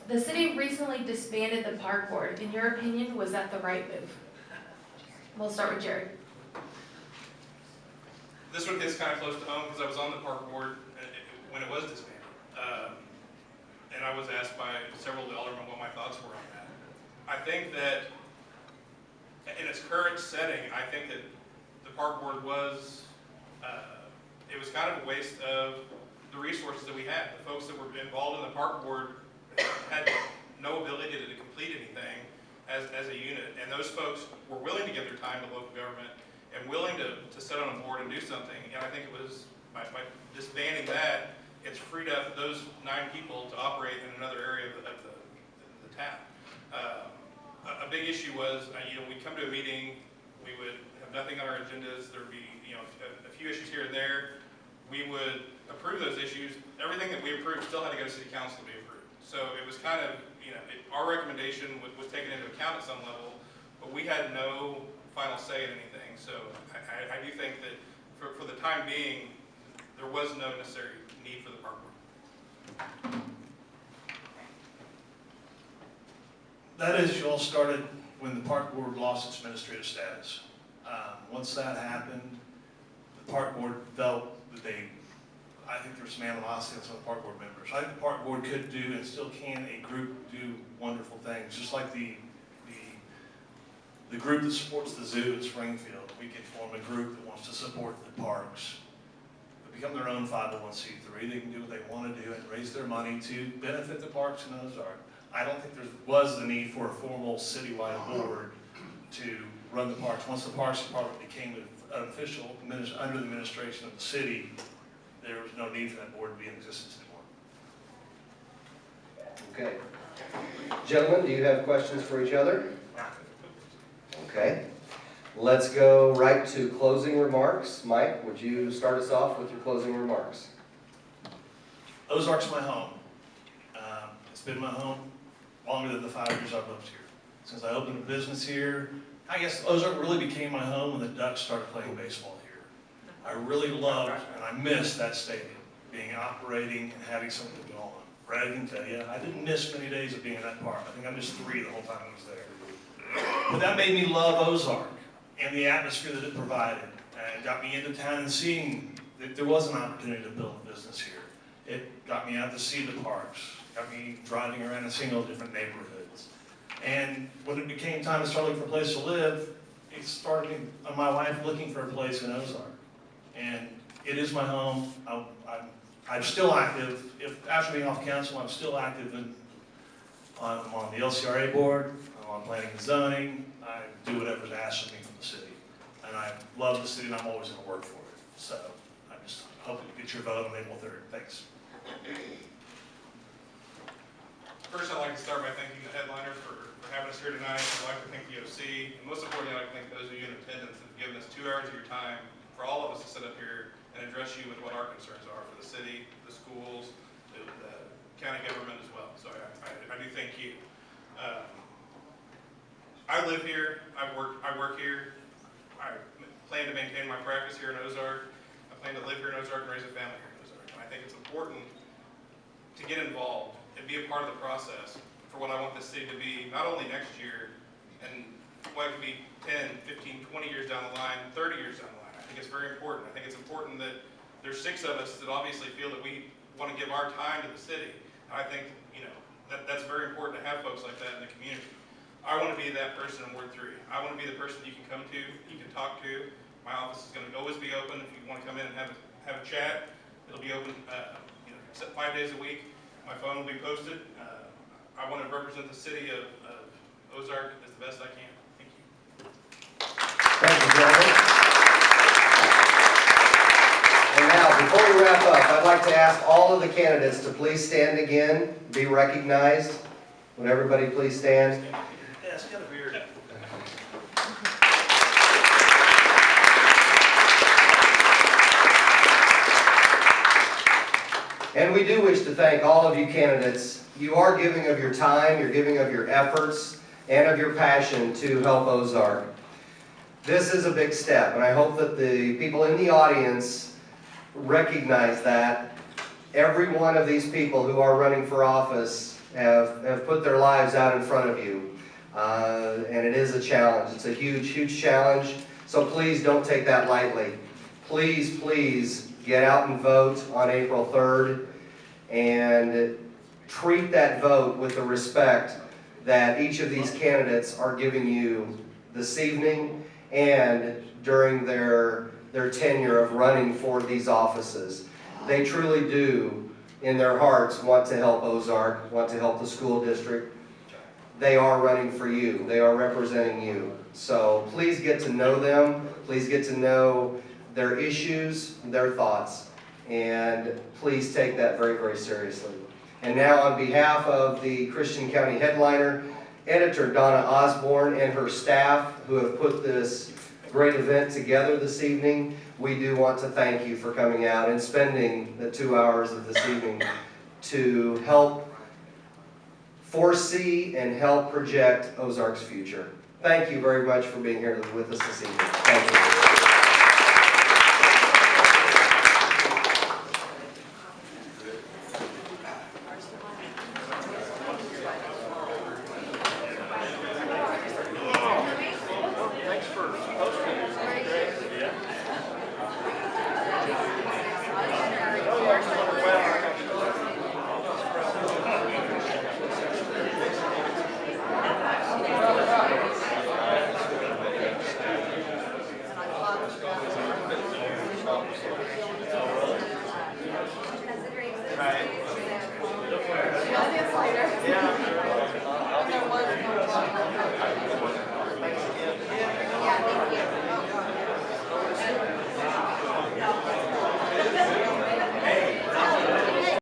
The city recently disbanded the park board. In your opinion, was that the right move? We'll start with Jared. This one gets kind of close to home because I was on the park board when it was disbanded. And I was asked by several aldermen what my thoughts were on that. I think that in its current setting, I think that the park board was, it was kind of a waste of the resources that we had. The folks that were involved in the park board had no ability to complete anything as a unit. And those folks were willing to give their time to local government and willing to sit on a board and do something. And I think it was, by disbanding that, it's freed up those 9 people to operate in another area of the town. A big issue was, we'd come to a meeting, we would have nothing on our agendas, there would be, a few issues here and there. We would approve those issues. Everything that we approved still had to go to city council to be approved. So it was kind of, our recommendation was taken into account at some level, but we had no final say in anything. So I do think that for the time being, there was no necessary need for the park board. That issue all started when the park board lost its administrative status. Once that happened, the park board felt that I think there was some animosity on some of the park board members. I think the park board could do, and still can, a group do wonderful things. Just like the group that supports the zoo in Springfield, we could form a group that wants to support the parks, but become their own 501c3. They can do what they want to do and raise their money to benefit the parks in Ozark. I don't think there was the need for a formal citywide board to run the parks. Once the Parks Department became an official under the administration of the city, there was no need for that board to be in existence anymore. Okay. Gentlemen, do you have questions for each other? Okay. Let's go right to closing remarks. Mike, would you start us off with your closing remarks? Ozark's my home. It's been my home longer than the 5 years I've lived here. Since I opened a business here, I guess Ozark really became my home when the Ducks started playing baseball here. I really loved and I missed that stadium, being operating and having something going on. Brad can tell you, I didn't miss many days of being in that park. I think I missed 3 the whole time I was there. But that made me love Ozark and the atmosphere that it provided, and got me into town and seeing that there was an opportunity to build a business here. It got me out to see the parks, got me driving around and seeing all the different neighborhoods. And when it became time to start looking for a place to live, it started me, my wife looking for a place in Ozark. And it is my home. I'm still active. After being off council, I'm still active I'm on the LCRA board, I'm on planning and zoning. I do whatever's asked of me from the city. And I love the city and I'm always going to work for it. So I just hope you get your vote on April 3rd. Thanks. First, I'd like to start by thanking the headliner for having us here tonight. I'd like to thank the OC, and most importantly, I'd like to thank those of you in attendance that have given us 2 hours of your time for all of us to sit up here and address you with what our concerns are for the city, the schools, the county government as well. So I do thank you. I live here, I work here, I plan to maintain my practice here in Ozark, I plan to live here in Ozark and raise a family here in Ozark. And I think it's important to get involved and be a part of the process for what I want this city to be, not only next year, and what it could be 10, 15, 20 years down the line, 30 years down the line. I think it's very important. I think it's important that there's 6 of us that obviously feel that we want to give our time to the city. And I think, that's very important to have folks like that in the community. I want to be that person in Ward 3. I want to be the person you can come to, you can talk to. My office is going to always be open. If you want to come in and have a chat, it'll be open 5 days a week. My phone will be posted. I want to represent the city of Ozark as the best I can. Thank you. Thank you, gentlemen. And now, before we wrap up, I'd like to ask all of the candidates to please stand again, be recognized. Would everybody please stand? Yes, get a beard. And we do wish to thank all of you candidates. You are giving of your time, you're giving of your efforts, and of your passion to help Ozark. This is a big step, and I hope that the people in the audience recognize that every one of these people who are running for office have put their lives out in front of you. And it is a challenge. It's a huge, huge challenge. So please don't take that lightly. Please, please get out and vote on April 3rd and treat that vote with the respect that each of these candidates are giving you this evening and during their tenure of running for these offices. They truly do, in their hearts, want to help Ozark, want to help the school district. They are running for you. They are representing you. So please get to know them. Please get to know their issues, their thoughts, and please take that very, very seriously. And now on behalf of the Christian County Headliner, Editor Donna Osborne and her staff who have put this great event together this evening, we do want to thank you for coming out and spending the 2 hours of this evening to help foresee and help project Ozark's future. Thank you very much for being here with us this evening. Thank you. Yeah.